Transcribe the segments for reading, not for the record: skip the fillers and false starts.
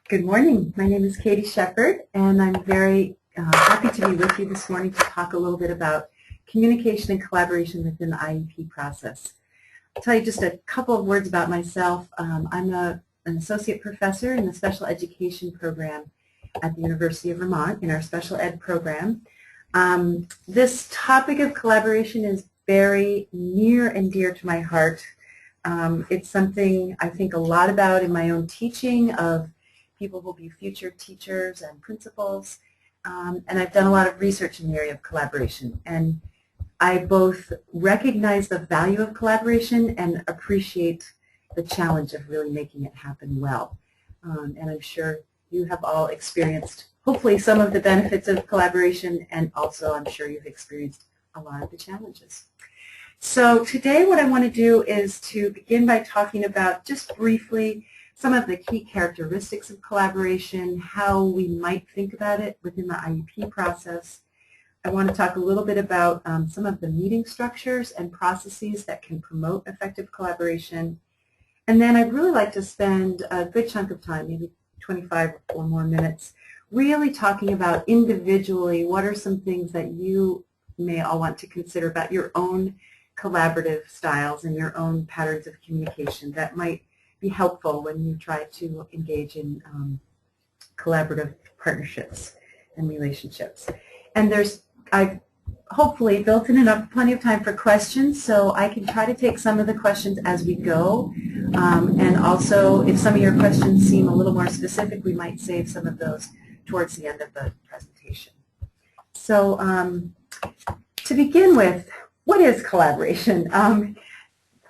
Good morning. My name is Katie Shepard, and I'm very happy to be with you this morning to talk a little bit about communication and collaboration within the IEP process. I'll tell you just a couple of words about myself. I'm an associate professor in the special education program at the University of Vermont in our special ed program. This topic of collaboration is very near and dear to my heart. It's something I think a lot about in my own teaching of people who will be future teachers and principals, and I've done a lot of research in the area of collaboration. And I both recognize the value of collaboration and appreciate the challenge of really making it happen well. And I'm sure you have all experienced, hopefully, some of the benefits of collaboration, and also I'm sure you've experienced a lot of the challenges. So today what I want to do is to begin by talking about, just briefly, some of the key characteristics of collaboration, how we might think about it within the IEP process. I want to talk a little bit about some of the meeting structures and processes that can promote effective collaboration. And then I'd really like to spend a good chunk of time, maybe 25 or more minutes, really talking about individually what are some things that you may all want to consider about your own collaborative styles and your own patterns of communication that might be helpful when you try to engage in collaborative partnerships and relationships. And I've hopefully built in plenty of time for questions, so I can try to take some of the questions as we go. And also, if some of your questions seem a little more specific, we might save some of those towards the end of the presentation. So to begin with, what is collaboration?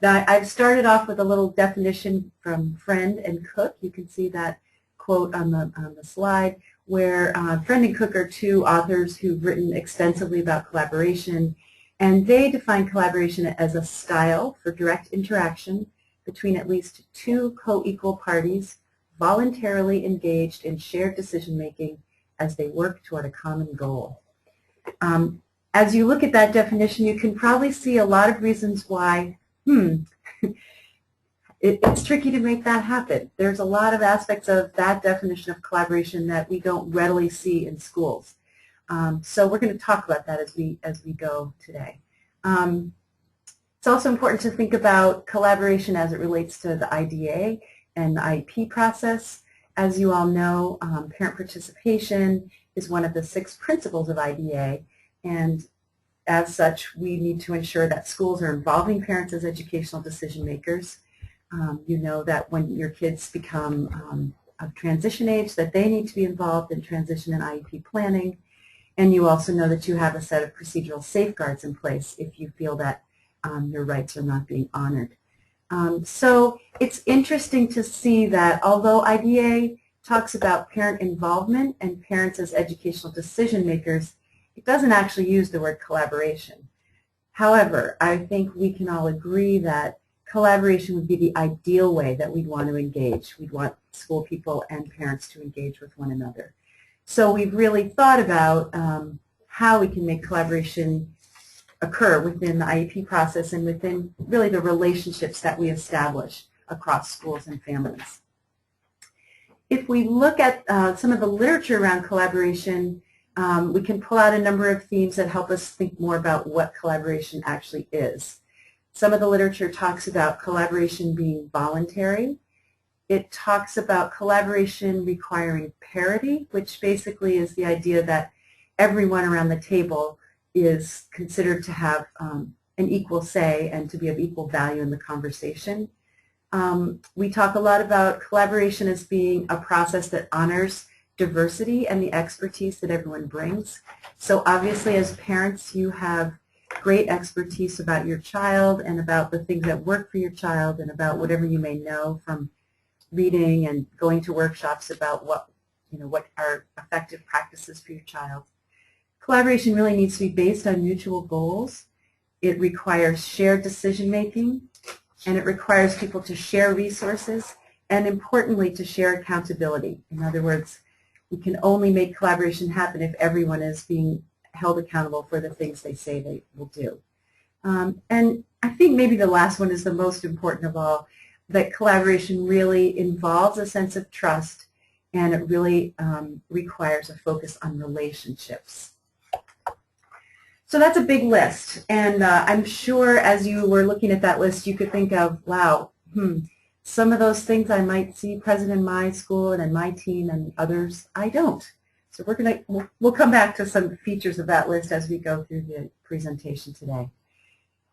I've started off with a little definition from Friend and Cook. You can see that quote on the slide, where Friend and Cook are two authors who've written extensively about collaboration, and they define collaboration as a style for direct interaction between at least two co-equal parties voluntarily engaged in shared decision-making as they work toward a common goal. As you look at that definition, you can probably see a lot of reasons why it's tricky to make that happen. There's a lot of aspects of that definition of collaboration that we don't readily see in schools. So we're going to talk about that as we go today. It's also important to think about collaboration as it relates to the IDA and the IEP process. As you all know, parent participation is one of the 6 principles of IDA, and as such, we need to ensure that schools are involving parents as educational decision makers. You know that when your kids become of transition age, that they need to be involved in transition and IEP planning. And you also know that you have a set of procedural safeguards in place if you feel that your rights are not being honored. So it's interesting to see that although IDA talks about parent involvement and parents as educational decision makers, it doesn't actually use the word collaboration. However, I think we can all agree that collaboration would be the ideal way that we'd want to engage. We'd want school people and parents to engage with one another. So we've really thought about how we can make collaboration occur within the IEP process and within really the relationships that we establish across schools and families. If we look at some of the literature around collaboration, we can pull out a number of themes that help us think more about what collaboration actually is. Some of the literature talks about collaboration being voluntary. It talks about collaboration requiring parity, which basically is the idea that everyone around the table is considered to have an equal say and to be of equal value in the conversation. We talk a lot about collaboration as being a process that honors diversity and the expertise that everyone brings. So obviously as parents you have great expertise about your child and about the things that work for your child and about whatever you may know from reading and going to workshops about what are effective practices for your child. Collaboration really needs to be based on mutual goals. It requires shared decision making, and it requires people to share resources and importantly to share accountability. In other words, we can only make collaboration happen if everyone is being held accountable for the things they say they will do. And I think maybe the last one is the most important of all, that collaboration really involves a sense of trust and it really requires a focus on relationships. So that's a big list, and I'm sure as you were looking at that list, you could think of, wow, some of those things I might see present in my school and in my team, and others I don't. So we'll come back to some features of that list as we go through the presentation today.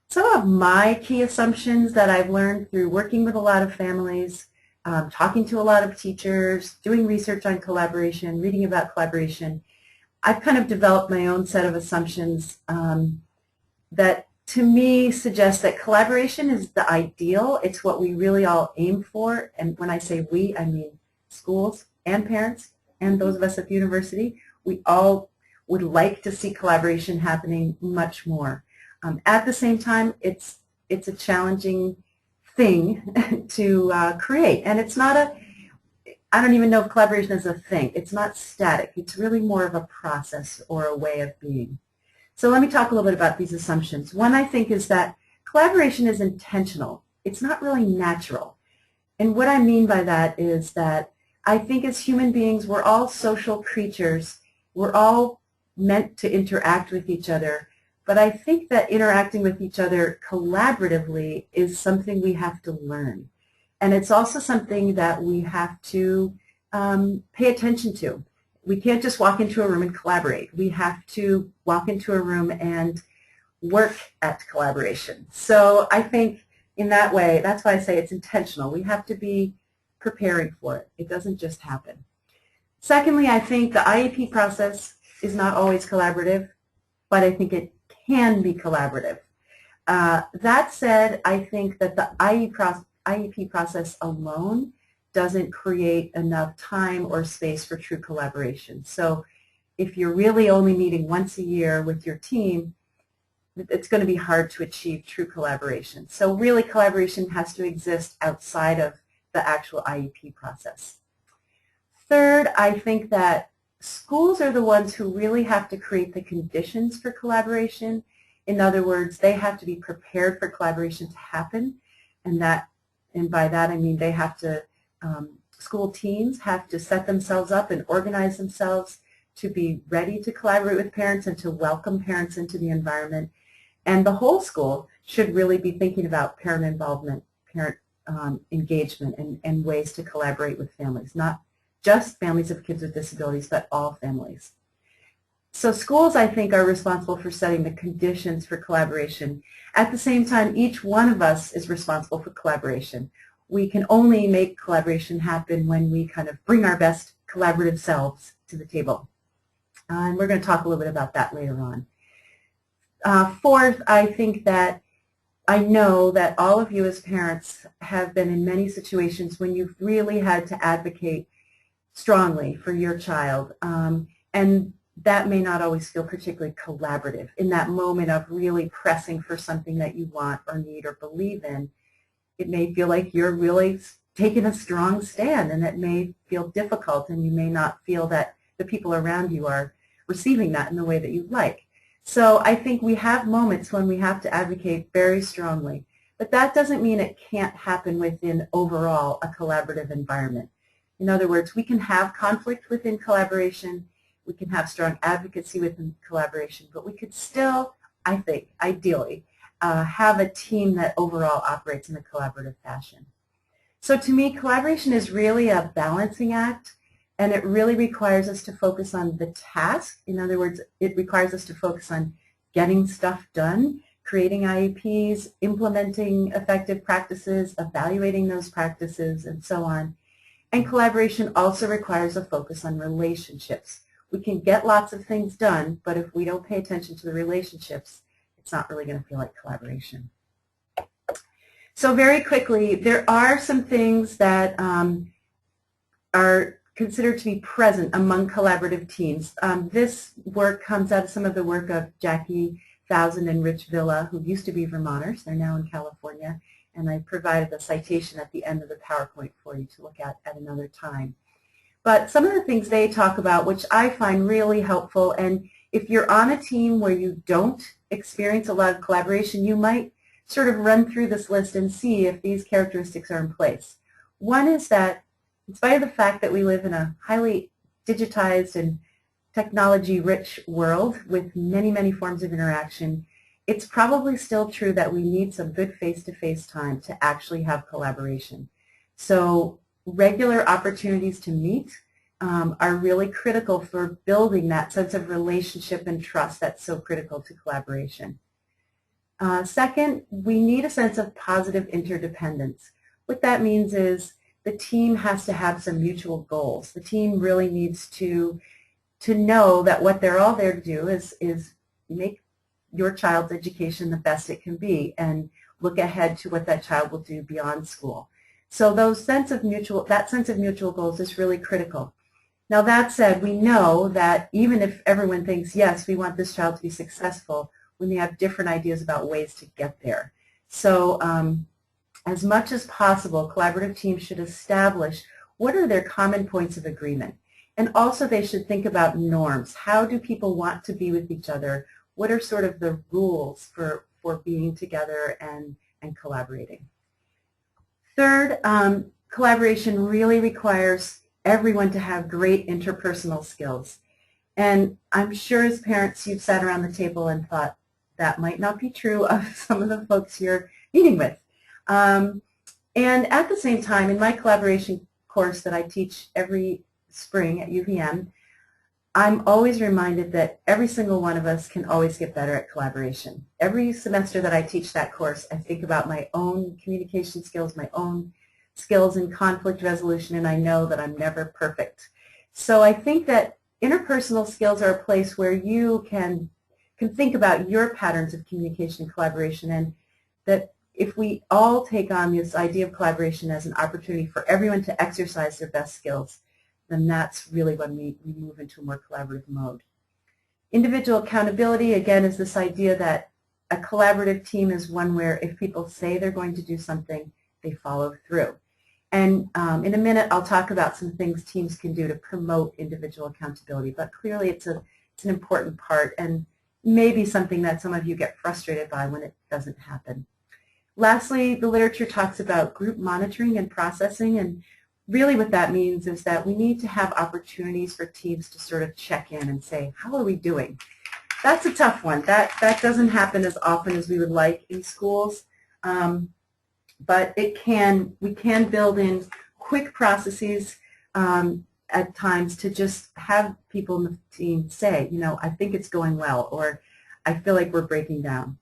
Some of my key assumptions that I've learned through working with a lot of families, talking to a lot of teachers, doing research on collaboration, reading about collaboration, I've kind of developed my own set of assumptions that to me suggest that collaboration is the ideal. It's what we really all aim for. And when I say we, I mean schools and parents and those of us at the university. We all would like to see collaboration happening much more. At the same time, it's a challenging thing to create. And it's not I don't even know if collaboration is a thing. It's not static. It's really more of a process or a way of being. So let me talk a little bit about these assumptions. One, I think, is that collaboration is intentional. It's not really natural. And what I mean by that is that I think as human beings, we're all social creatures. We're all meant to interact with each other. But I think that interacting with each other collaboratively is something we have to learn. And it's also something that we have to pay attention to. We can't just walk into a room and collaborate. We have to walk into a room and work at collaboration. So I think in that way, that's why I say it's intentional. We have to be preparing for it. It doesn't just happen. Secondly, I think the IEP process is not always collaborative, but I think it can be collaborative. That said, I think that the IEP process alone doesn't create enough time or space for true collaboration. So if you're really only meeting once a year with your team, it's going to be hard to achieve true collaboration. So really collaboration has to exist outside of the actual IEP process. Third, I think that schools are the ones who really have to create the conditions for collaboration. In other words, they have to be prepared for collaboration to happen, and by that I mean they have to, school teams have to set themselves up and organize themselves to be ready to collaborate with parents and to welcome parents into the environment. And the whole school should really be thinking about parent involvement, parent engagement, and ways to collaborate with families, not just families of kids with disabilities, but all families. So schools, I think, are responsible for setting the conditions for collaboration. At the same time, each one of us is responsible for collaboration. We can only make collaboration happen when we kind of bring our best collaborative selves to the table. And we're going to talk a little bit about that later on. Fourth, I think that I know that all of you as parents have been in many situations when you've really had to advocate strongly for your child. And that may not always feel particularly collaborative in that moment of really pressing for something that you want or need or believe in. It may feel like you're really taking a strong stand, and it may feel difficult, and you may not feel that the people around you are receiving that in the way that you'd like. So I think we have moments when we have to advocate very strongly, but that doesn't mean it can't happen within overall a collaborative environment. In other words, we can have conflict within collaboration, we can have strong advocacy within collaboration, but we could still, I think, ideally, have a team that overall operates in a collaborative fashion. So to me, collaboration is really a balancing act, and it really requires us to focus on the task. In other words, it requires us to focus on getting stuff done, creating IEPs, implementing effective practices, evaluating those practices, and so on. And collaboration also requires a focus on relationships. We can get lots of things done, but if we don't pay attention to the relationships, it's not really going to feel like collaboration. So very quickly, there are some things that are considered to be present among collaborative teams. This work comes out of some of the work of Jackie Thousand and Rich Villa, who used to be Vermonters. They're now in California, and I provided a citation at the end of the PowerPoint for you to look at another time. But some of the things they talk about, which I find really helpful, and if you're on a team where you don't experience a lot of collaboration, you might sort of run through this list and see if these characteristics are in place. One is that In spite of the fact that we live in a highly digitized and technology-rich world with many, many forms of interaction, it's probably still true that we need some good face-to-face time to actually have collaboration. So regular opportunities to meet are really critical for building that sense of relationship and trust that's so critical to collaboration. Second, we need a sense of positive interdependence. What that means is the team has to have some mutual goals. The team really needs to know that what they're all there to do is make your child's education the best it can be and look ahead to what that child will do beyond school. So that sense of mutual goals is really critical. Now that said, we know that even if everyone thinks, yes, we want this child to be successful, we may have different ideas about ways to get there. So as much as possible, collaborative teams should establish what are their common points of agreement. And also they should think about norms. How do people want to be with each other? What are sort of the rules for being together and collaborating? Third, collaboration really requires everyone to have great interpersonal skills. And I'm sure as parents you've sat around the table and thought that might not be true of some of the folks you're meeting with. And at the same time, in my collaboration course that I teach every spring at UVM, I'm always reminded that every single one of us can always get better at collaboration. Every semester that I teach that course, I think about my own communication skills, my own skills in conflict resolution, and I know that I'm never perfect. So I think that interpersonal skills are a place where you can think about your patterns of communication and collaboration, and that if we all take on this idea of collaboration as an opportunity for everyone to exercise their best skills, then that's really when we move into a more collaborative mode. Individual accountability, again, is this idea that a collaborative team is one where if people say they're going to do something, they follow through. And in a minute, I'll talk about some things teams can do to promote individual accountability, but clearly it's an important part and maybe something that some of you get frustrated by when it doesn't happen. Lastly, the literature talks about group monitoring and processing, and really what that means is that we need to have opportunities for teams to sort of check in and say, how are we doing? That's a tough one. That doesn't happen as often as we would like in schools, but we can build in quick processes at times to just have people in the team say, you know, I think it's going well, or I feel like we're breaking down.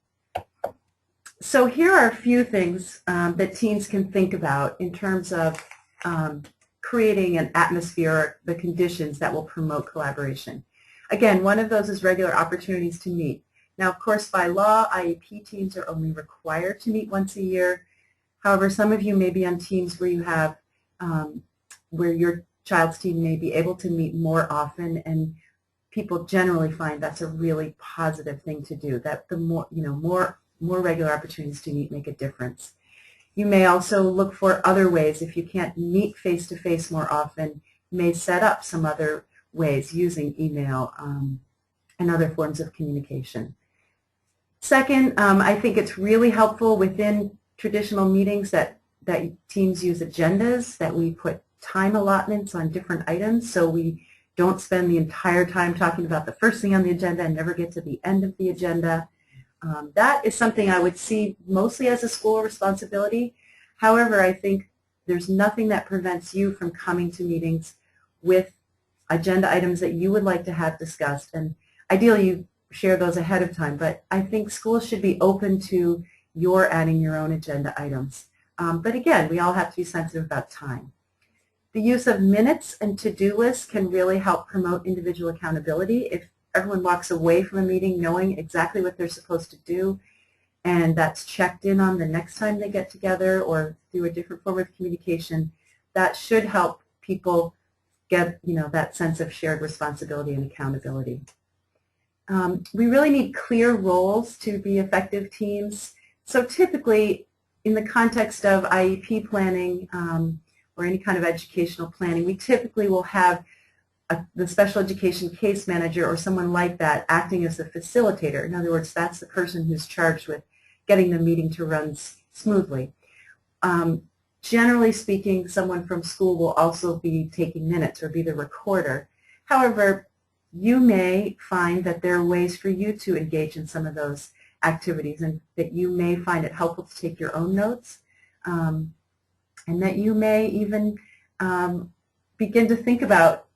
So here are a few things that teams can think about in terms of creating an atmosphere, the conditions that will promote collaboration. Again, one of those is regular opportunities to meet. Now, of course, by law, IEP teams are only required to meet once a year. However, some of you may be on teams where you have, where your child's team may be able to meet more often, and people generally find that's a really positive thing to do, that the more, more regular opportunities to meet make a difference. You may also look for other ways. If you can't meet face-to-face more often, you may set up some other ways using email and other forms of communication. Second, I think it's really helpful within traditional meetings that teams use agendas, that we put time allotments on different items so we don't spend the entire time talking about the first thing on the agenda and never get to the end of the agenda. That is something I would see mostly as a school responsibility. However, I think there's nothing that prevents you from coming to meetings with agenda items that you would like to have discussed, and ideally you share those ahead of time, but I think schools should be open to your adding your own agenda items. But again, we all have to be sensitive about time. The use of minutes and to-do lists can really help promote individual accountability. If everyone walks away from a meeting knowing exactly what they're supposed to do, and that's checked in on the next time they get together or through a different form of communication, that should help people get that sense of shared responsibility and accountability. We really need clear roles to be effective teams. So typically, in the context of IEP planning or any kind of educational planning, we typically will have the special education case manager or someone like that acting as a facilitator. In other words, that's the person who's charged with getting the meeting to run smoothly. Generally speaking, someone from school will also be taking minutes or be the recorder. However, you may find that there are ways for you to engage in some of those activities, and that you may find it helpful to take your own notes, and that you may even begin to think about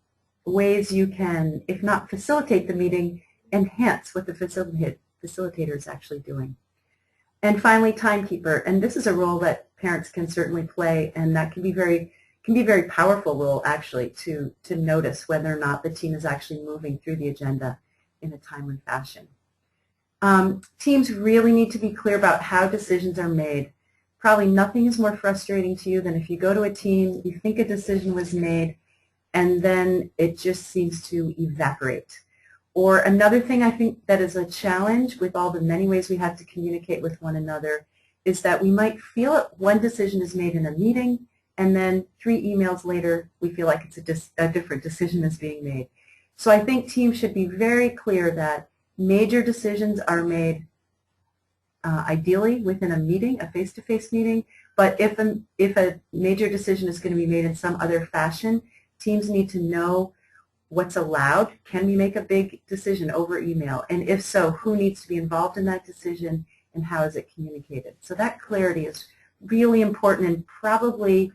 ways you can, if not facilitate the meeting, enhance what the facilitator is actually doing. And finally, timekeeper, and this is a role that parents can certainly play, and that can be a very powerful role actually to notice whether or not the team is actually moving through the agenda in a timely fashion. Teams really need to be clear about how decisions are made. Probably nothing is more frustrating to you than if you go to a team, you think a decision was made, and then it just seems to evaporate. Or another thing I think that is a challenge with all the many ways we have to communicate with one another is that we might feel it one decision is made in a meeting, and then 3 emails later we feel like it's a different decision is being made. So I think teams should be very clear that major decisions are made ideally within a meeting, a face-to-face meeting, but if a major decision is going to be made in some other fashion, teams need to know what's allowed. Can we make a big decision over email? And if so, who needs to be involved in that decision and how is it communicated? So that clarity is really important and probably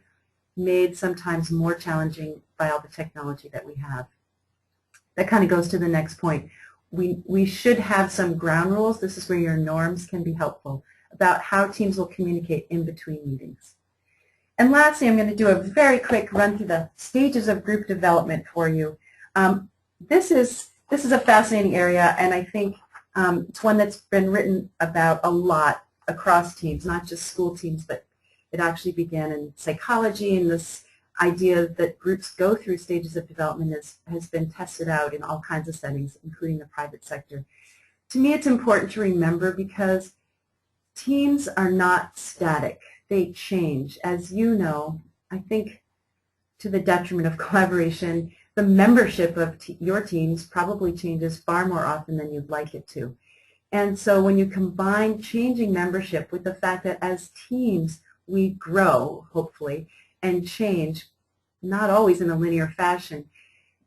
made sometimes more challenging by all the technology that we have. That kind of goes to the next point. We should have some ground rules. This is where your norms can be helpful about how teams will communicate in between meetings. And lastly, I'm going to do a very quick run through the stages of group development for you. This is a fascinating area, and I think it's one that's been written about a lot across teams, not just school teams, but it actually began in psychology, and this idea that groups go through stages of development has been tested out in all kinds of settings, including the private sector. To me, it's important to remember because teams are not static. They change. As you know, I think to the detriment of collaboration, the membership of your teams probably changes far more often than you'd like it to. And so when you combine changing membership with the fact that as teams we grow, hopefully, and change, not always in a linear fashion,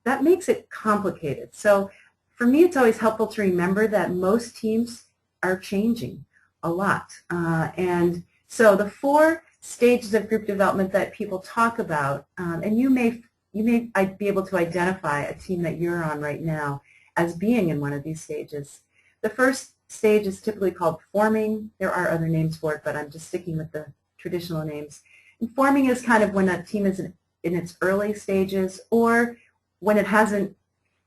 that makes it complicated. So for me, it's always helpful to remember that most teams are changing a lot. And so the 4 stages of group development that people talk about, and you may be able to identify a team that you're on right now as being in one of these stages. The first stage is typically called forming. There are other names for it, but I'm just sticking with the traditional names. And forming is kind of when a team is in its early stages, or when it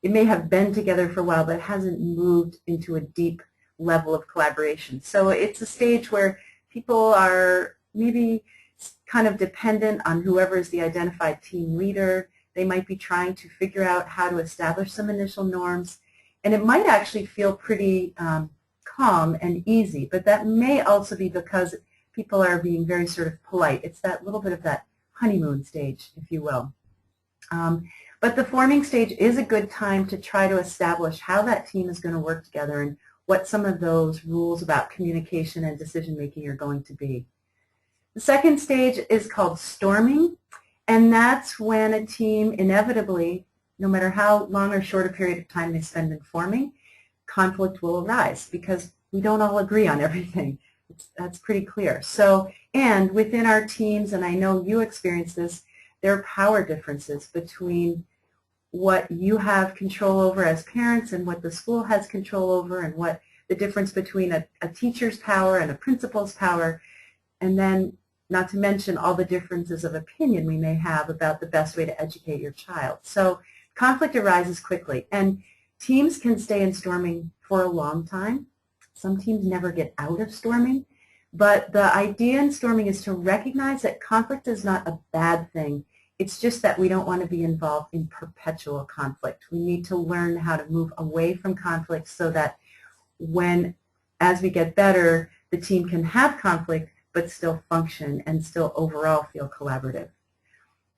may have been together for a while, but it hasn't moved into a deep level of collaboration. So it's a stage where people are maybe kind of dependent on whoever is the identified team leader. They might be trying to figure out how to establish some initial norms, and it might actually feel pretty calm and easy, but that may also be because people are being very sort of polite. It's that little bit of that honeymoon stage, if you will. But the forming stage is a good time to try to establish how that team is going to work together and what some of those rules about communication and decision making are going to be. The second stage is called storming, and that's when a team inevitably, no matter how long or short a period of time they spend in forming, conflict will arise because we don't all agree on everything. That's pretty clear. So, and within our teams, and I know you experience this, there are power differences between what you have control over as parents and what the school has control over, and what the difference between a teacher's power and a principal's power, and then not to mention all the differences of opinion we may have about the best way to educate your child. So conflict arises quickly, and teams can stay in storming for a long time. Some teams never get out of storming, but the idea in storming is to recognize that conflict is not a bad thing. It's just that we don't want to be involved in perpetual conflict. We need to learn how to move away from conflict so that as we get better, the team can have conflict but still function and still overall feel collaborative.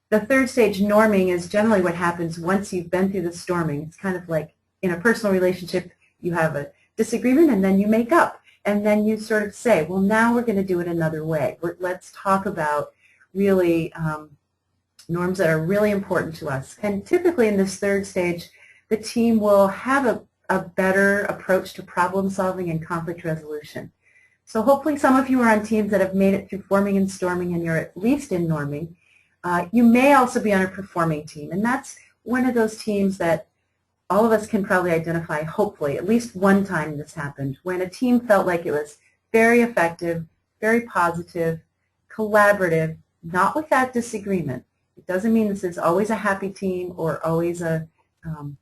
The third stage, norming, is generally what happens once you've been through the storming. It's kind of like in a personal relationship, you have a disagreement and then you make up. And then you sort of say, well, now we're going to do it another way. Let's talk about really norms that are really important to us. And typically in this third stage, the team will have a better approach to problem solving and conflict resolution. So hopefully some of you are on teams that have made it through forming and storming and you're at least in norming. You may also be on a performing team, and that's one of those teams that all of us can probably identify, hopefully, at least one time this happened, when a team felt like it was very effective, very positive, collaborative, not without disagreement. It doesn't mean this is always a happy team or always a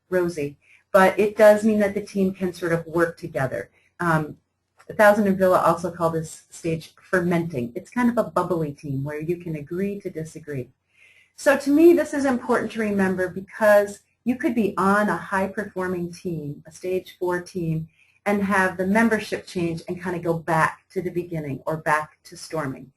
rosy, but it does mean that the team can sort of work together. Thousand and Villa also call this stage fermenting. It's kind of a bubbly team where you can agree to disagree. So to me, this is important to remember because you could be on a high-performing team, a stage 4 team, and have the membership change and kind of go back to the beginning or back to storming.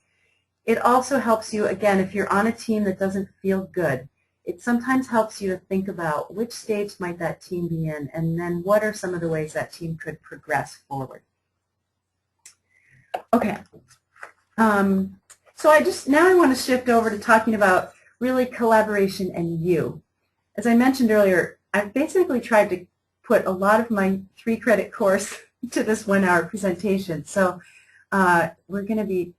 It also helps you, again, if you're on a team that doesn't feel good, it sometimes helps you to think about which stage might that team be in and then what are some of the ways that team could progress forward. Okay, so now I want to shift over to talking about really collaboration and you. As I mentioned earlier, I've basically tried to put a lot of my 3-credit course to this 1-hour presentation. So we're going to be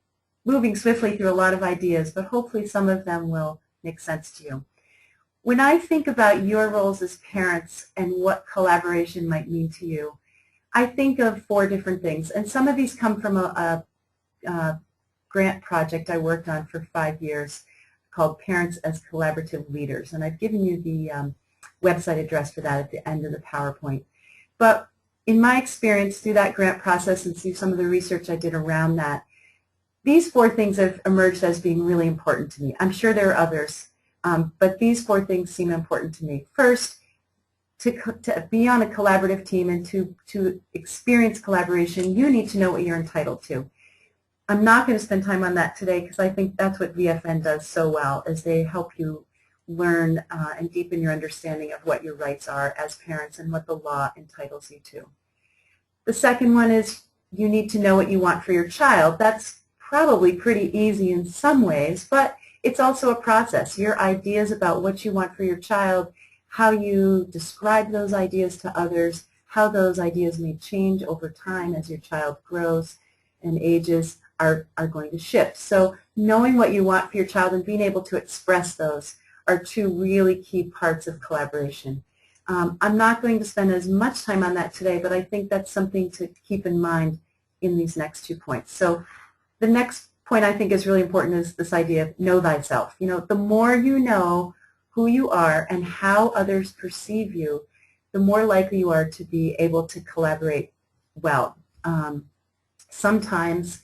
moving swiftly through a lot of ideas, but hopefully some of them will make sense to you. When I think about your roles as parents and what collaboration might mean to you, I think of 4 different things, and some of these come from a grant project I worked on for 5 years called Parents as Collaborative Leaders, and I've given you the website address for that at the end of the PowerPoint. But in my experience through that grant process and through some of the research I did around that, these 4 things have emerged as being really important to me. I'm sure there are others, but these 4 things seem important to me. First, to be on a collaborative team and to experience collaboration, you need to know what you're entitled to. I'm not going to spend time on that today because I think that's what VFN does so well, is they help you learn and deepen your understanding of what your rights are as parents and what the law entitles you to. The second one is you need to know what you want for your child. That's probably pretty easy in some ways, but it's also a process. Your ideas about what you want for your child, how you describe those ideas to others, how those ideas may change over time as your child grows and ages are going to shift. So knowing what you want for your child and being able to express those are 2 really key parts of collaboration. I'm not going to spend as much time on that today, but I think that's something to keep in mind in these next 2 points. So the next point I think is really important is this idea of know thyself. You know, the more you know who you are and how others perceive you, the more likely you are to be able to collaborate well. Sometimes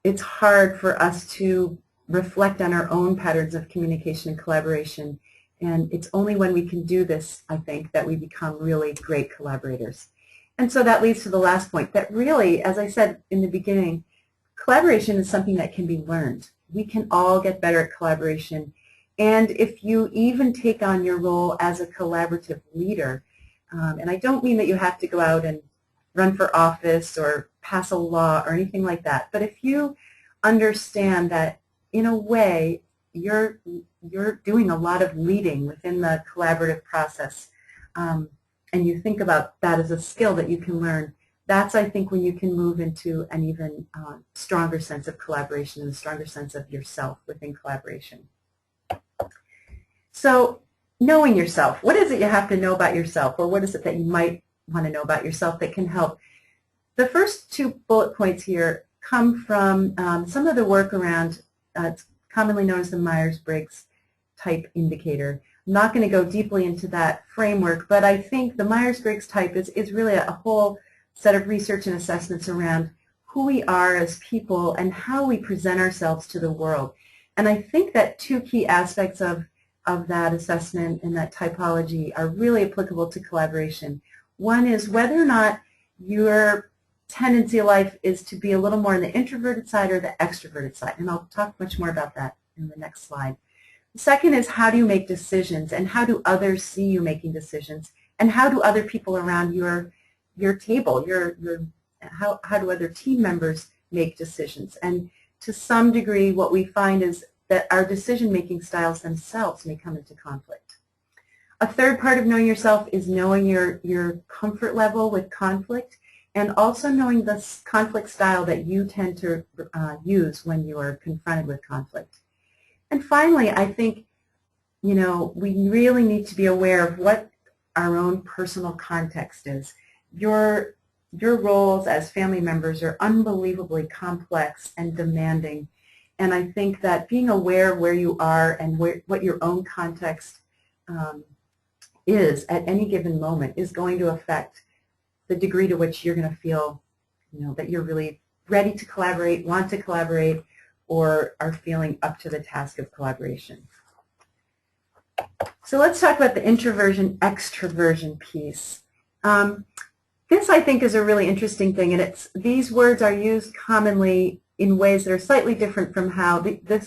it's hard for us to reflect on our own patterns of communication and collaboration, and it's only when we can do this, I think, that we become really great collaborators. And so that leads to the last point, that really, as I said in the beginning, collaboration is something that can be learned. We can all get better at collaboration. And if you even take on your role as a collaborative leader, and I don't mean that you have to go out and run for office or pass a law or anything like that, but if you understand that in a way you're doing a lot of leading within the collaborative process, and you think about that as a skill that you can learn, that's, I think, when you can move into an even stronger sense of collaboration and a stronger sense of yourself within collaboration. So knowing yourself, what is it you have to know about yourself, or what is it that you might want to know about yourself that can help? The first 2 bullet points here come from some of the work around, it's commonly known as the Myers-Briggs type indicator. I'm not going to go deeply into that framework, but I think the Myers-Briggs type is really a whole set of research and assessments around who we are as people and how we present ourselves to the world. And I think that 2 key aspects of that assessment and that typology are really applicable to collaboration. One is whether or not your tendency of life is to be a little more on the introverted side or the extroverted side, and I'll talk much more about that in the next slide. The second is how do you make decisions, and how do others see you making decisions, and how do other people around your table, how do other team members make decisions? And to some degree, what we find is that our decision-making styles themselves may come into conflict. A third part of knowing yourself is knowing your comfort level with conflict, and also knowing the conflict style that you tend to use when you are confronted with conflict. And finally, I think, we really need to be aware of what our own personal context is. Your roles as family members are unbelievably complex and demanding, and I think that being aware of where you are and what your own context is at any given moment is going to affect the degree to which you're going to feel, that you're really ready to collaborate, want to collaborate, or are feeling up to the task of collaboration. So let's talk about the introversion-extroversion piece. This, I think, is a really interesting thing, and these words are used commonly in ways that are slightly different from how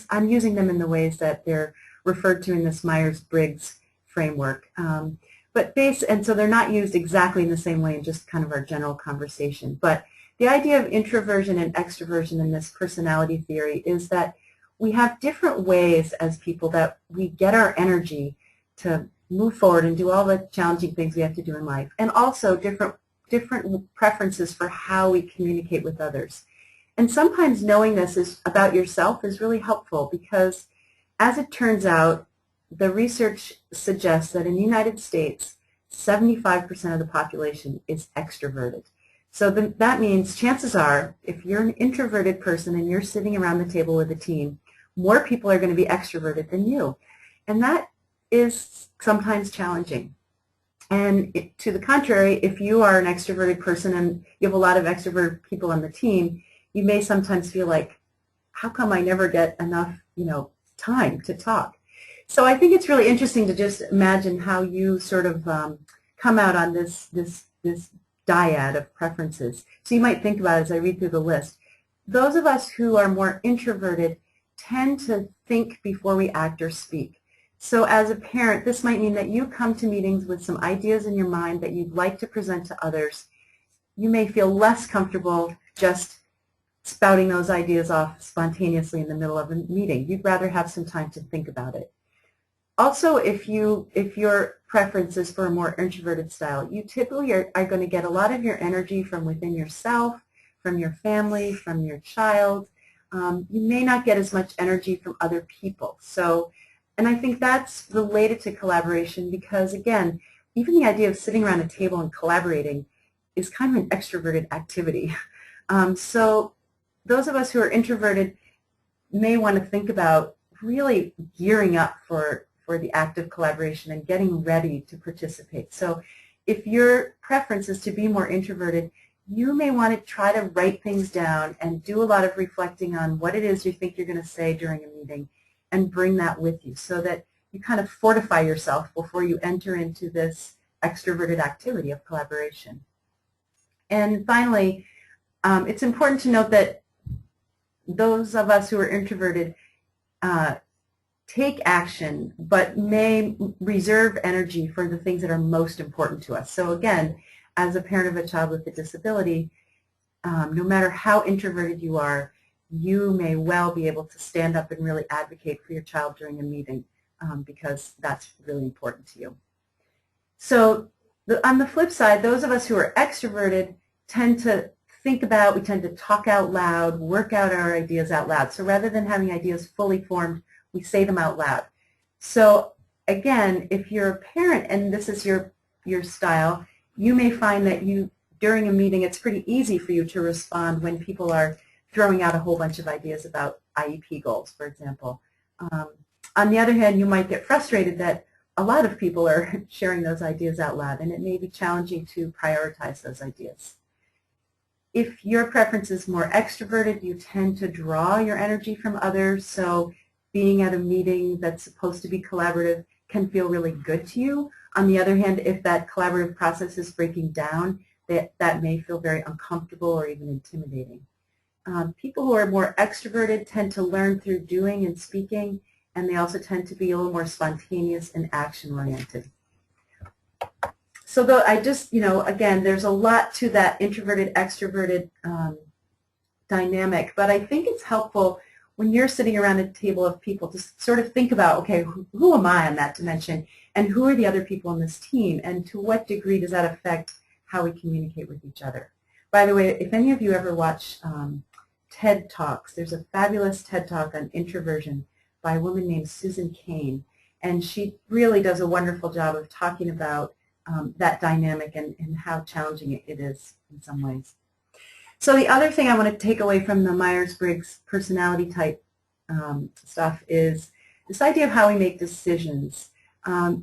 I'm using them in the ways that they're referred to in this Myers-Briggs framework. And so they're not used exactly in the same way in just kind of our general conversation. But the idea of introversion and extroversion in this personality theory is that we have different ways as people that we get our energy to move forward and do all the challenging things we have to do in life, and also different preferences for how we communicate with others. And sometimes knowing this is about yourself is really helpful because, as it turns out, the research suggests that in the United States, 75% of the population is extroverted. So that means chances are, if you're an introverted person and you're sitting around the table with a team, more people are going to be extroverted than you. And that is sometimes challenging. And to the contrary, if you are an extroverted person and you have a lot of extroverted people on the team, you may sometimes feel like, how come I never get enough, time to talk? So I think it's really interesting to just imagine how you sort of come out on this dyad of preferences. So you might think about it as I read through the list. Those of us who are more introverted tend to think before we act or speak. So as a parent, this might mean that you come to meetings with some ideas in your mind that you'd like to present to others. You may feel less comfortable just spouting those ideas off spontaneously in the middle of a meeting. You'd rather have some time to think about it. Also, if your preference is for a more introverted style, you typically are going to get a lot of your energy from within yourself, from your family, from your child. You may not get as much energy from other people. And I think that's related to collaboration because, again, even the idea of sitting around a table and collaborating is kind of an extroverted activity. So those of us who are introverted may want to think about really gearing up for the act of collaboration and getting ready to participate. So if your preference is to be more introverted, you may want to try to write things down and do a lot of reflecting on what it is you think you're going to say during a meeting and bring that with you so that you kind of fortify yourself before you enter into this extroverted activity of collaboration. And finally, it's important to note that those of us who are introverted take action, but may reserve energy for the things that are most important to us. So again, as a parent of a child with a disability, no matter how introverted you are, you may well be able to stand up and really advocate for your child during a meeting because that's really important to you. So on the flip side, those of us who are extroverted tend to think about, we tend to talk out loud, work out our ideas out loud. So rather than having ideas fully formed, we say them out loud. So again, if you're a parent and this is your style, you may find that during a meeting, it's pretty easy for you to respond when people are throwing out a whole bunch of ideas about IEP goals, for example. On the other hand, you might get frustrated that a lot of people are sharing those ideas out loud, and it may be challenging to prioritize those ideas. If your preference is more extroverted, you tend to draw your energy from others, so being at a meeting that's supposed to be collaborative can feel really good to you. On the other hand, if that collaborative process is breaking down, that may feel very uncomfortable or even intimidating. People who are more extroverted tend to learn through doing and speaking, and they also tend to be a little more spontaneous and action-oriented. So though again, there's a lot to that introverted-extroverted dynamic, but I think it's helpful when you're sitting around a table of people to sort of think about, okay, who am I on that dimension, and who are the other people on this team, and to what degree does that affect how we communicate with each other. By the way, if any of you ever watch TED Talks, there's a fabulous TED Talk on introversion by a woman named Susan Cain, and she really does a wonderful job of talking about that dynamic and how challenging it is in some ways. So the other thing I want to take away from the Myers-Briggs personality type stuff is this idea of how we make decisions.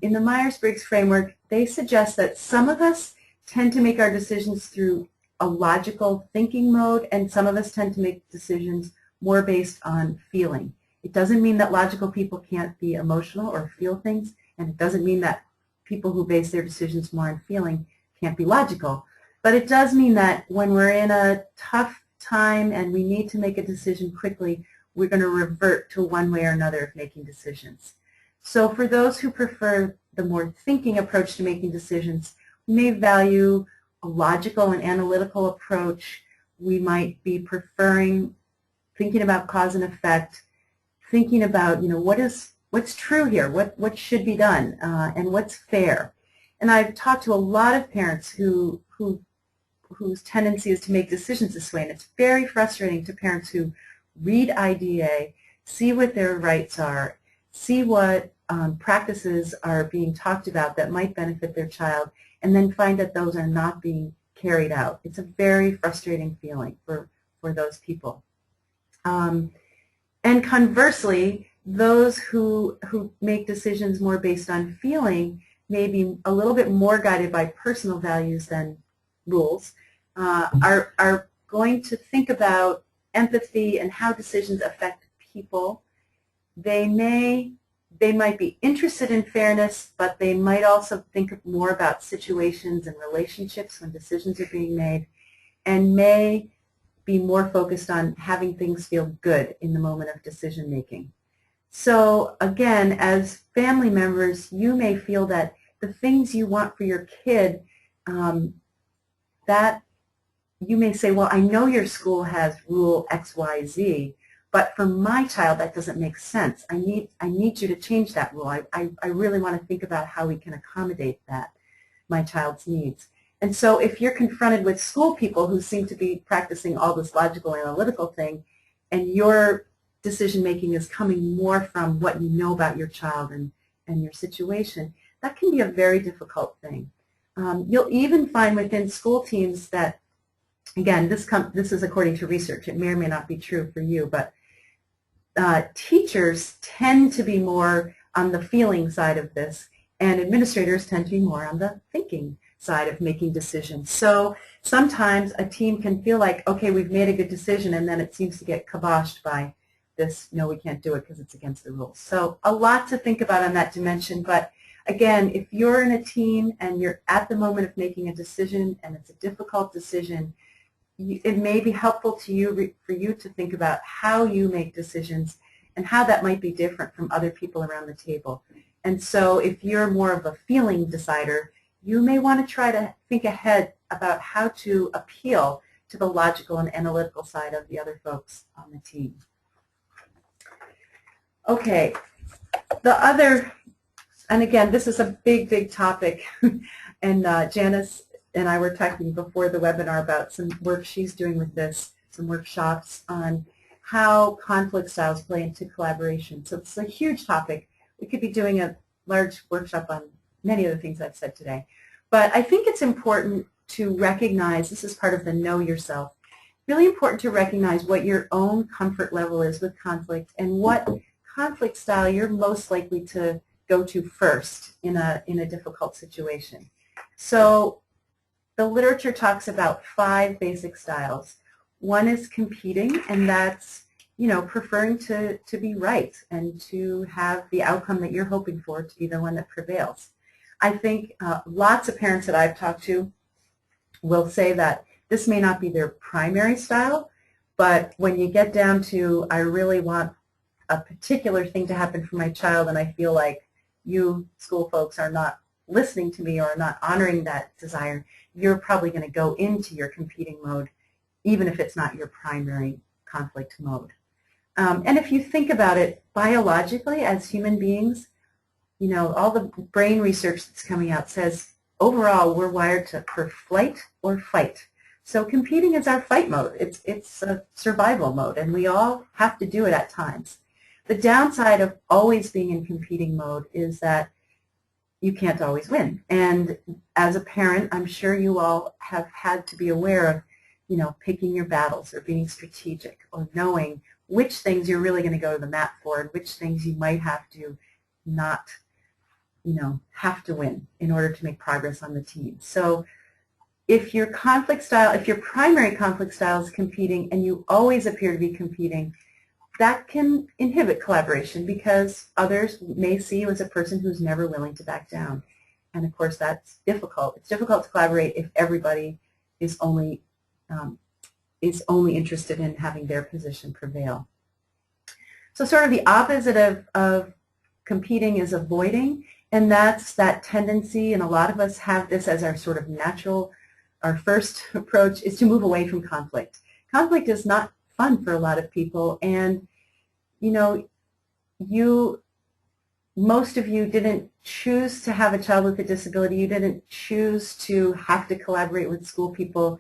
In the Myers-Briggs framework, they suggest that some of us tend to make our decisions through a logical thinking mode, and some of us tend to make decisions more based on feeling. It doesn't mean that logical people can't be emotional or feel things, and it doesn't mean that people who base their decisions more on feeling can't be logical. But it does mean that when we're in a tough time and we need to make a decision quickly, we're going to revert to one way or another of making decisions. So for those who prefer the more thinking approach to making decisions, we may value a logical and analytical approach. We might be preferring thinking about cause and effect, thinking about, what's true here, what should be done, and what's fair. And I've talked to a lot of parents whose tendency is to make decisions this way, and it's very frustrating to parents who read IDA, see what their rights are, see what practices are being talked about that might benefit their child, and then find that those are not being carried out. It's a very frustrating feeling for those people. And conversely, those who make decisions more based on feeling may be a little bit more guided by personal values than rules, are going to think about empathy and how decisions affect people. They might be interested in fairness, but they might also think more about situations and relationships when decisions are being made, and may be more focused on having things feel good in the moment of decision making. So again, as family members, you may feel that the things you want for your kid, that you may say, well, I know your school has rule X, Y, Z, but for my child that doesn't make sense. I need you to change that rule. I really want to think about how we can accommodate that, my child's needs. And so if you're confronted with school people who seem to be practicing all this logical analytical thing, and your decision making is coming more from what you know about your child and your situation, that can be a very difficult thing. You'll even find within school teams that, again, this is according to research. It may or may not be true for you, but teachers tend to be more on the feeling side of this, and administrators tend to be more on the thinking side of making decisions. So sometimes a team can feel like, okay, we've made a good decision, and then it seems to get kiboshed by this, no, we can't do it because it's against the rules. So a lot to think about on that dimension, but again, if you're in a team and you're at the moment of making a decision and it's a difficult decision, it may be helpful to you for you to think about how you make decisions and how that might be different from other people around the table. And so if you're more of a feeling decider, you may want to try to think ahead about how to appeal to the logical and analytical side of the other folks on the team. Okay, the other, and again, this is a big, big topic, and Janice and I were talking before the webinar about some work she's doing with this, some workshops on how conflict styles play into collaboration. So it's a huge topic. We could be doing a large workshop on many of the things I've said today. But I think it's important to recognize, this is part of the know yourself, really important to recognize what your own comfort level is with conflict and what conflict style you're most likely to go to first in a difficult situation. So the literature talks about 5 basic styles. One is competing, and that's, preferring to be right and to have the outcome that you're hoping for to be the one that prevails. I think lots of parents that I've talked to will say that this may not be their primary style, but when you get down to, I really want a particular thing to happen for my child, and I feel like you school folks are not listening to me or not honoring that desire, you're probably going to go into your competing mode even if it's not your primary conflict mode. And if you think about it biologically as human beings, you know, all the brain research that's coming out says overall we're wired for flight or fight. So competing is our fight mode. It's a survival mode, and we all have to do it at times. The downside of always being in competing mode is that you can't always win. And as a parent, I'm sure you all have had to be aware of, you know, picking your battles or being strategic or knowing which things you're really going to go to the mat for and which things you might have to not, you know, have to win in order to make progress on the team. So if your conflict style, if your primary conflict style is competing and you always appear to be competing, that can inhibit collaboration because others may see you as a person who's never willing to back down. And of course that's difficult. It's difficult to collaborate if everybody is only interested in having their position prevail. So sort of the opposite of competing is avoiding, and that's that tendency, and a lot of us have this as our sort of natural, our first approach is to move away from conflict. Conflict is not fun for a lot of people, and you know, most of you didn't choose to have a child with a disability. You didn't choose to have to collaborate with school people,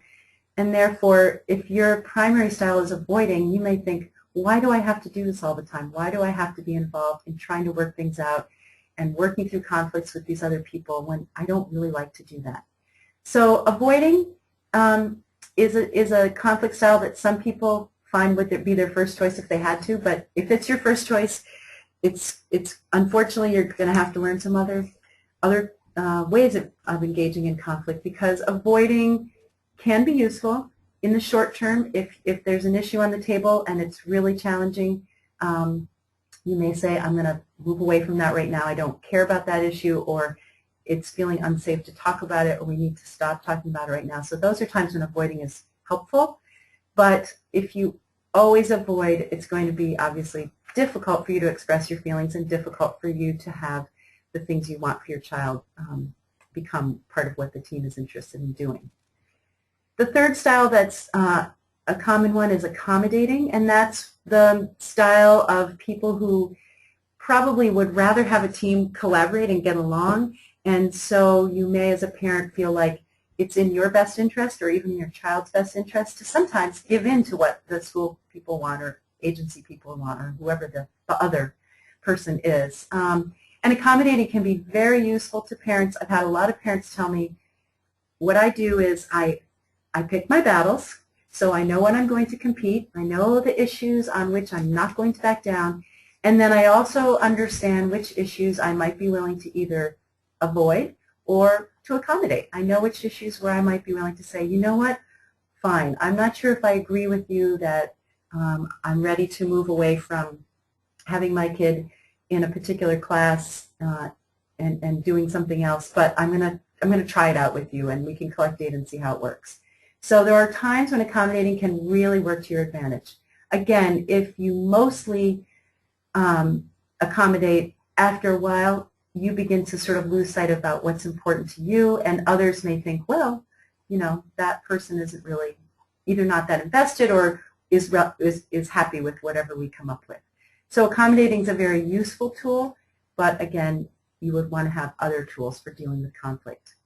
and therefore if your primary style is avoiding, you may think, why do I have to do this all the time? Why do I have to be involved in trying to work things out and working through conflicts with these other people when I don't really like to do that? So avoiding is a conflict style that some people find would be their first choice if they had to, but if it's your first choice, it's unfortunately you're going to have to learn some other ways of engaging in conflict, because avoiding can be useful in the short term. If there's an issue on the table and it's really challenging, you may say, I'm going to move away from that right now. I don't care about that issue, or it's feeling unsafe to talk about it, or we need to stop talking about it right now. So those are times when avoiding is helpful. But if you always avoid, it's going to be obviously difficult for you to express your feelings and difficult for you to have the things you want for your child become part of what the team is interested in doing. The third style that's a common one is accommodating, and that's the style of people who probably would rather have a team collaborate and get along, and so you may as a parent feel like it's in your best interest or even your child's best interest to sometimes give in to what the school people want or agency people want or whoever the other person is. And accommodating can be very useful to parents. I've had a lot of parents tell me, what I do is I pick my battles, so I know when I'm going to compete. I know the issues on which I'm not going to back down, and then I also understand which issues I might be willing to either avoid or to accommodate. I know which issues where I might be willing to say, you know what, fine, I'm not sure if I agree with you that I'm ready to move away from having my kid in a particular class and doing something else, but I'm gonna try it out with you, and we can collect data and see how it works. So there are times when accommodating can really work to your advantage. Again, if you mostly accommodate, after a while you begin to sort of lose sight about what's important to you, and others may think, well, you know, that person isn't really either not that invested or is happy with whatever we come up with. So accommodating is a very useful tool, but again, you would want to have other tools for dealing with conflict.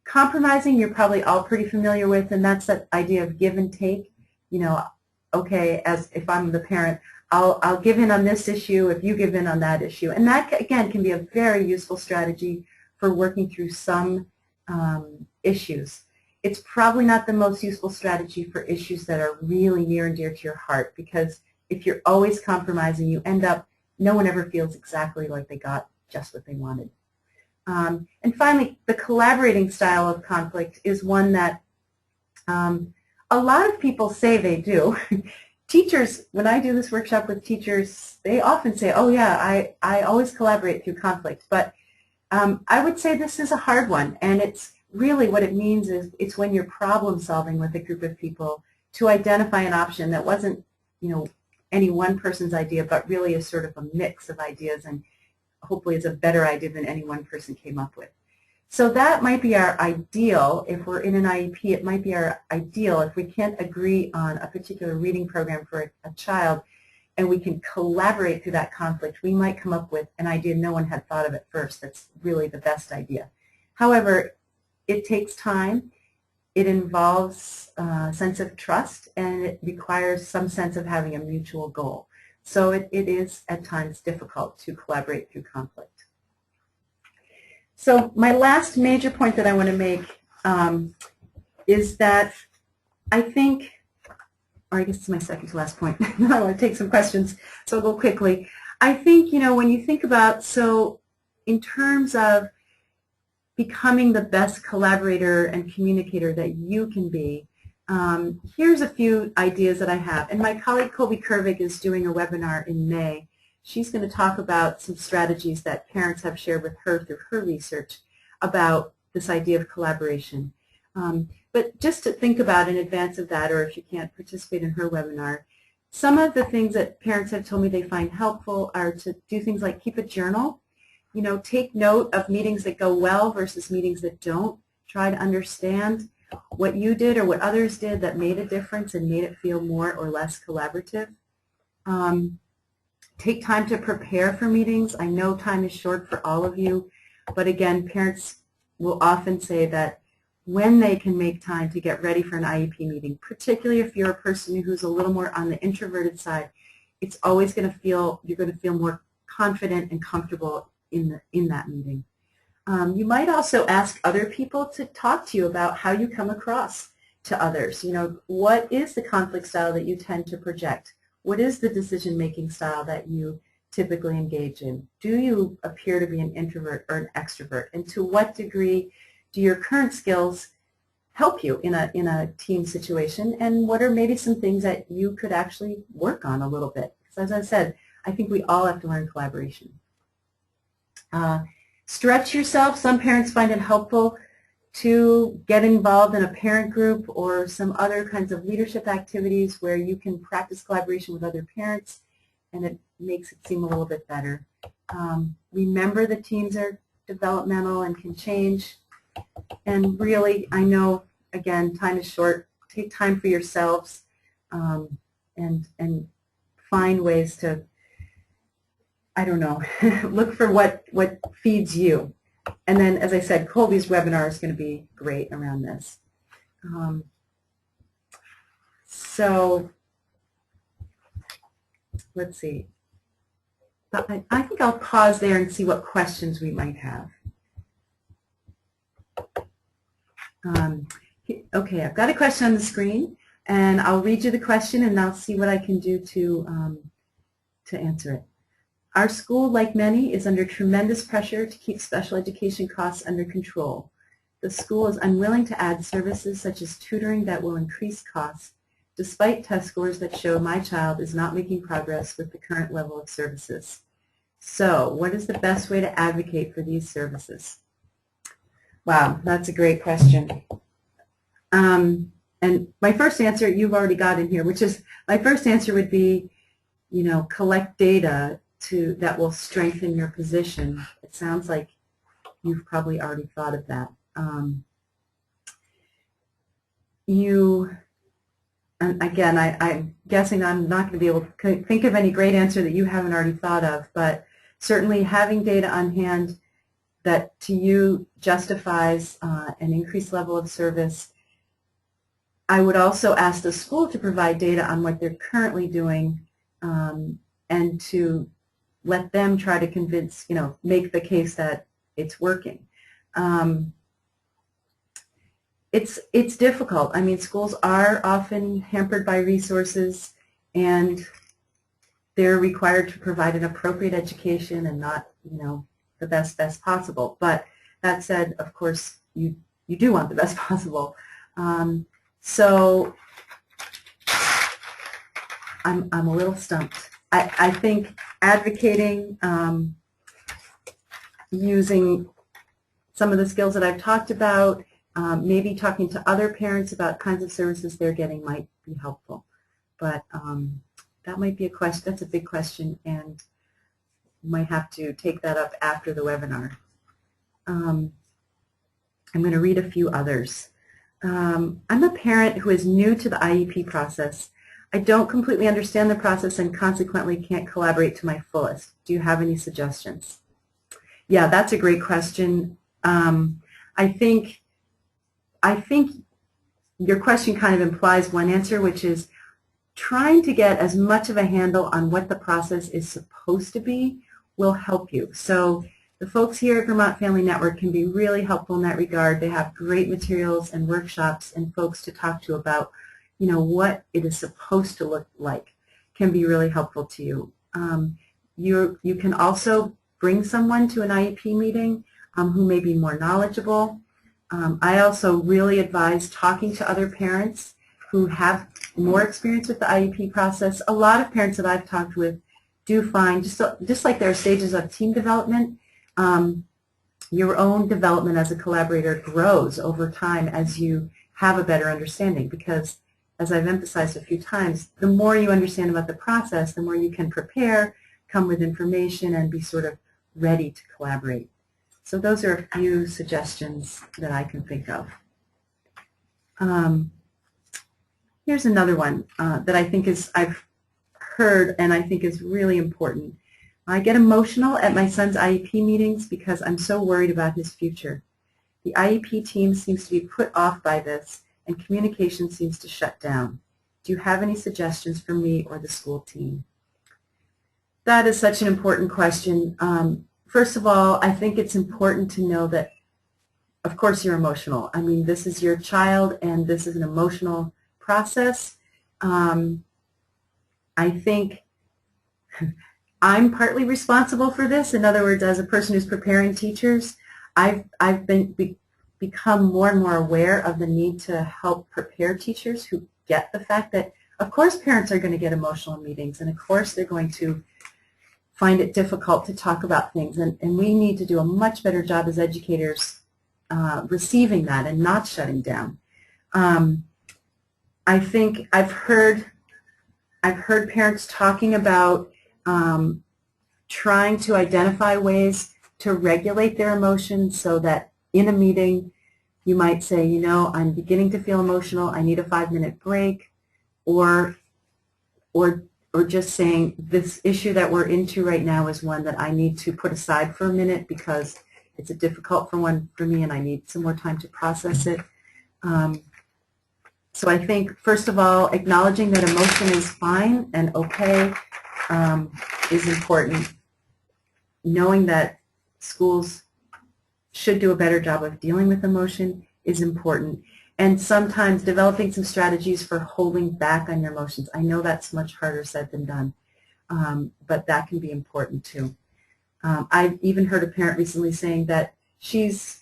Compromising, you're probably all pretty familiar with, and that's that idea of give and take. You know, okay, as if I'm the parent, I'll give in on this issue if you give in on that issue. And that, again, can be a very useful strategy for working through some issues. It's probably not the most useful strategy for issues that are really near and dear to your heart, because if you're always compromising, you end up, no one ever feels exactly like they got just what they wanted. And finally, the collaborating style of conflict is one that a lot of people say they do. Teachers, when I do this workshop with teachers, they often say, oh yeah, I always collaborate through conflict. But I would say this is a hard one, and it's really what it means is it's when you're problem solving with a group of people to identify an option that wasn't, you know, any one person's idea, but really is sort of a mix of ideas and hopefully is a better idea than any one person came up with. So that might be our ideal. If we're in an IEP, it might be our ideal. If we can't agree on a particular reading program for a child and we can collaborate through that conflict, we might come up with an idea no one had thought of at first. That's really the best idea. However, it takes time. It involves a sense of trust, and it requires some sense of having a mutual goal. So it is at times difficult to collaborate through conflict. So my last major point that I want to make is that I think, or I guess it's my second to last point. I want to take some questions, so I'll go quickly. I think, when you think about, so in terms of becoming the best collaborator and communicator that you can be, here's a few ideas that I have. And my colleague Colby Kervig is doing a webinar in May. She's going to talk about some strategies that parents have shared with her through her research about this idea of collaboration. But just to think about in advance of that, or if you can't participate in her webinar, some of the things that parents have told me they find helpful are to do things like keep a journal. Take note of meetings that go well versus meetings that don't. Try to understand what you did or what others did that made a difference and made it feel more or less collaborative. Take time to prepare for meetings. I know time is short for all of you, but again, parents will often say that when they can make time to get ready for an IEP meeting, particularly if you're a person who's a little more on the introverted side, it's always going to feel, you're going to feel more confident and comfortable in that meeting. You might also ask other people to talk to you about how you come across to others. What is the conflict style that you tend to project? What is the decision-making style that you typically engage in? Do you appear to be an introvert or an extrovert? And to what degree do your current skills help you in a team situation? And what are maybe some things that you could actually work on a little bit? Because as I said, I think we all have to learn collaboration. Stretch yourself. Some parents find it helpful to get involved in a parent group or some other kinds of leadership activities where you can practice collaboration with other parents, and it makes it seem a little bit better. Remember that teams are developmental and can change. And really, I know, again, time is short. Take time for yourselves and find ways to, I don't know, look for what feeds you. And then, as I said, Colby's webinar is going to be great around this. So let's see. I think I'll pause there and see what questions we might have. Okay, I've got a question on the screen, and I'll read you the question, and I'll see what I can do to answer it. Our school, like many, is under tremendous pressure to keep special education costs under control. The school is unwilling to add services such as tutoring that will increase costs, despite test scores that show my child is not making progress with the current level of services. So, what is the best way to advocate for these services? Wow, that's a great question. And my first answer, you've already got in here, which is, my first answer would be, collect data that will strengthen your position. It sounds like you've probably already thought of that. And again, I'm guessing I'm not going to be able to think of any great answer that you haven't already thought of, but certainly having data on hand that to you justifies an increased level of service. I would also ask the school to provide data on what they're currently doing and to let them try to convince, make the case that it's working. It's difficult. I mean, schools are often hampered by resources, and they're required to provide an appropriate education and not, the best possible. But that said, of course, you do want the best possible. So I'm a little stumped. I think advocating, using some of the skills that I've talked about, maybe talking to other parents about kinds of services they're getting might be helpful. But that might be a question. That's a big question, and you might have to take that up after the webinar. I'm going to read a few others. I'm a parent who is new to the IEP process. I don't completely understand the process and consequently can't collaborate to my fullest. Do you have any suggestions? Yeah, that's a great question. I think your question kind of implies one answer, which is trying to get as much of a handle on what the process is supposed to be will help you. So the folks here at Vermont Family Network can be really helpful in that regard. They have great materials and workshops and folks to talk to about, what it is supposed to look like can be really helpful to you. You can also bring someone to an IEP meeting who may be more knowledgeable. I also really advise talking to other parents who have more experience with the IEP process. A lot of parents that I've talked with do find, just like there are stages of team development, your own development as a collaborator grows over time as you have a better understanding, because as I've emphasized a few times, the more you understand about the process, the more you can prepare, come with information, and be sort of ready to collaborate. So those are a few suggestions that I can think of. Here's another one that I think I've heard and I think is really important. I get emotional at my son's IEP meetings because I'm so worried about his future. The IEP team seems to be put off by this and communication seems to shut down. Do you have any suggestions for me or the school team? That is such an important question. First of all, I think it's important to know that, of course, you're emotional. I mean, this is your child and this is an emotional process. I think I'm partly responsible for this. In other words, as a person who's preparing teachers, I've become more and more aware of the need to help prepare teachers who get the fact that, of course, parents are going to get emotional in meetings, and of course they're going to find it difficult to talk about things, and we need to do a much better job as educators receiving that and not shutting down. I think I've heard parents talking about trying to identify ways to regulate their emotions so that in a meeting you might say, I'm beginning to feel emotional, I need a 5-minute break, or just saying this issue that we're into right now is one that I need to put aside for a minute because it's a difficult one for me and I need some more time to process it. So I think, first of all, acknowledging that emotion is fine and okay is important. Knowing that schools should do a better job of dealing with emotion is important. And sometimes developing some strategies for holding back on your emotions. I know that's much harder said than done, but that can be important too. I've even heard a parent recently saying that she's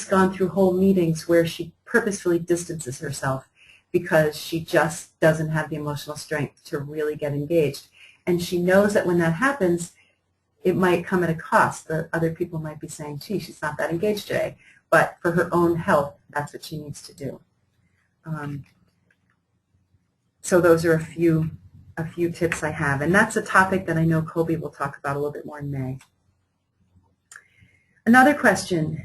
gone through whole meetings where she purposefully distances herself because she just doesn't have the emotional strength to really get engaged. And she knows that when that happens, it might come at a cost. The other people might be saying, gee, she's not that engaged today. But for her own health, that's what she needs to do. So those are a few tips I have. And that's a topic that I know Colby will talk about a little bit more in May. Another question.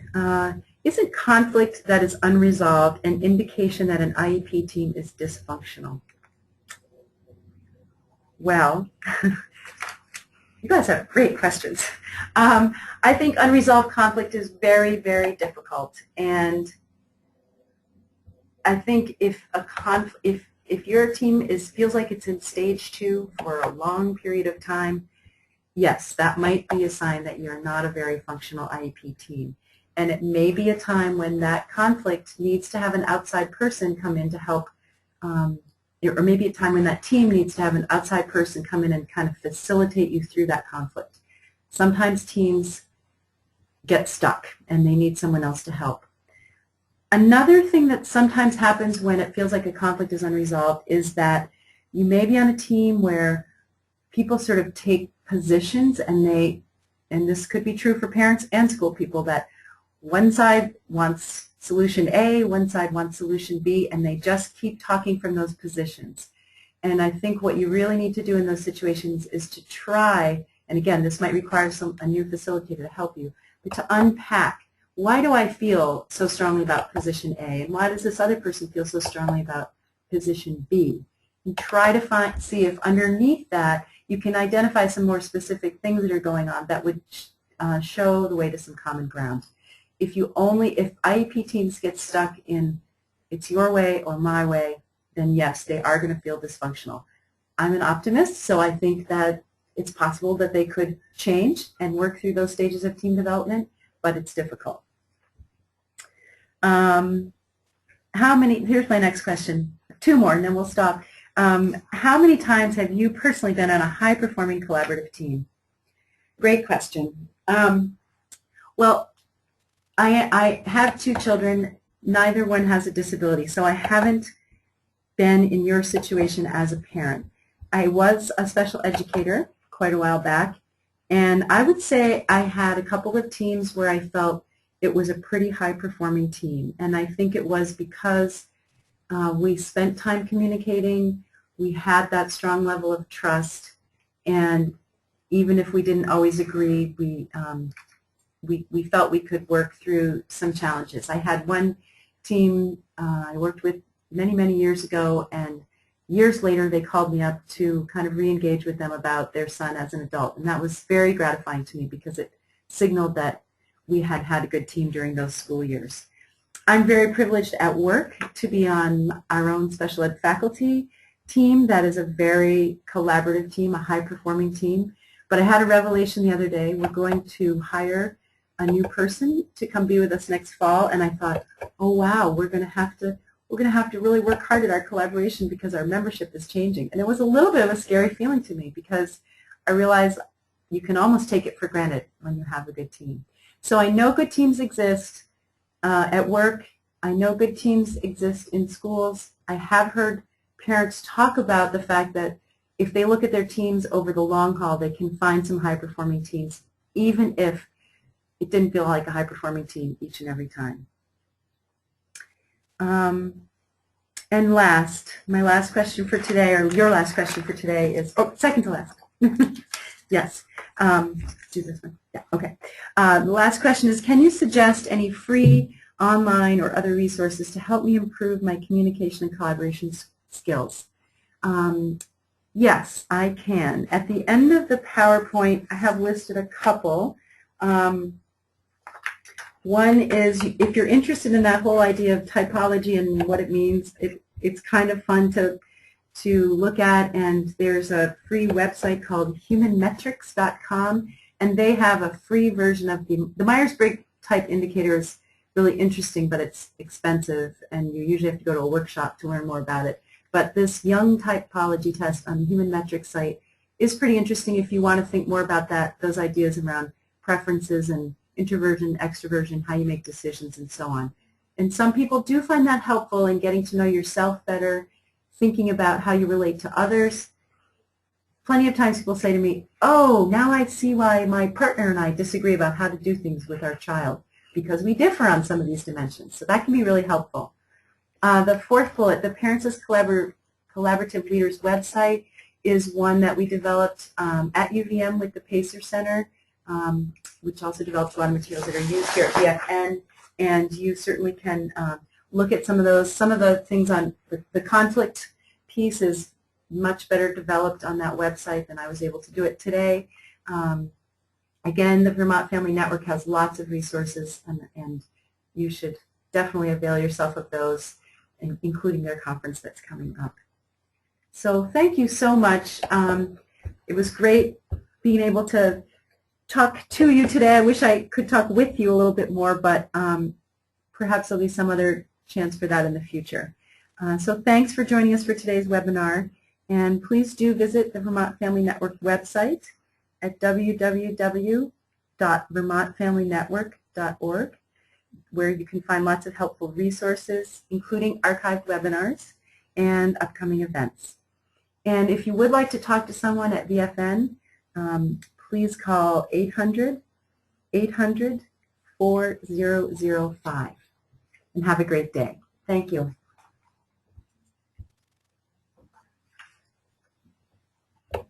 Isn't conflict that is unresolved an indication that an IEP team is dysfunctional? Well, you guys have great questions. I think unresolved conflict is very, very difficult. And I think if your team feels like it's in stage 2 for a long period of time, yes, that might be a sign that you're not a very functional IEP team. And it may be a time when that conflict needs to have an outside person come in to help, or maybe a time when that team needs to have an outside person come in and kind of facilitate you through that conflict. Sometimes teams get stuck and they need someone else to help. Another thing that sometimes happens when it feels like a conflict is unresolved is that you may be on a team where people sort of take positions and this could be true for parents and school people, that one side wants solution A, one side wants solution B, and they just keep talking from those positions. And I think what you really need to do in those situations is to try, and again, this might require a new facilitator to help you, but to unpack why do I feel so strongly about position A, and why does this other person feel so strongly about position B? And try to see if underneath that you can identify some more specific things that are going on that would show the way to some common ground. If IEP teams get stuck in it's your way or my way, then yes, they are going to feel dysfunctional. I'm an optimist, so I think that it's possible that they could change and work through those stages of team development, but it's difficult. Here's my next question. 2 more and then we'll stop. How many times have you personally been on a high-performing collaborative team? Great question. Well, I have 2 children. Neither one has a disability, so I haven't been in your situation as a parent. I was a special educator quite a while back, and I would say I had a couple of teams where I felt it was a pretty high-performing team, and I think it was because we spent time communicating, we had that strong level of trust, and even if we didn't always agree, we felt we could work through some challenges. I had one team I worked with many years ago, and years later they called me up to kind of re-engage with them about their son as an adult, and that was very gratifying to me because it signaled that we had had a good team during those school years. I'm very privileged at work to be on our own special ed faculty team. That is a very collaborative team, a high-performing team. But I had a revelation the other day. We're going to hire a new person to come be with us next fall, and I thought, oh wow, we're going to have to really work hard at our collaboration because our membership is changing. And it was a little bit of a scary feeling to me because I realized you can almost take it for granted when you have a good team. So I know good teams exist at work. I know good teams exist in schools. I have heard parents talk about the fact that if they look at their teams over the long haul, they can find some high-performing teams, even if it didn't feel like a high-performing team each and every time. And my last question for today, or your last question for today is, second to last. Yes. Do this one. Yeah, okay. The last question is, can you suggest any free online or other resources to help me improve my communication and collaboration skills? Yes, I can. At the end of the PowerPoint, I have listed a couple. One is, if you're interested in that whole idea of typology and what it means, it's kind of fun to look at, and there's a free website called humanmetrics.com, and they have a free version of the Myers-Briggs type indicator. Is really interesting, but it's expensive, and you usually have to go to a workshop to learn more about it. But this young typology test on the Human Metrics site is pretty interesting if you want to think more about those ideas around preferences and introversion, extroversion, how you make decisions, and so on. And some people do find that helpful in getting to know yourself better, thinking about how you relate to others. Plenty of times people say to me, oh, now I see why my partner and I disagree about how to do things with our child, because we differ on some of these dimensions. So that can be really helpful. The 4th bullet, the Parents as Collaborative Leaders website, is one that we developed at UVM with the Pacer Center, which also develops a lot of materials that are used here at BFN. And you certainly can look at some of those. Some of the things on the conflict piece is much better developed on that website than I was able to do it today. Again, the Vermont Family Network has lots of resources, and you should definitely avail yourself of those, including their conference that's coming up. So thank you so much. It was great being able to talk to you today. I wish I could talk with you a little bit more, but perhaps there'll be some other chance for that in the future. So thanks for joining us for today's webinar, and please do visit the Vermont Family Network website at www.vermontfamilynetwork.org, where you can find lots of helpful resources, including archived webinars and upcoming events. And if you would like to talk to someone at VFN, please call 800-800-4005. And have a great day. Thank you.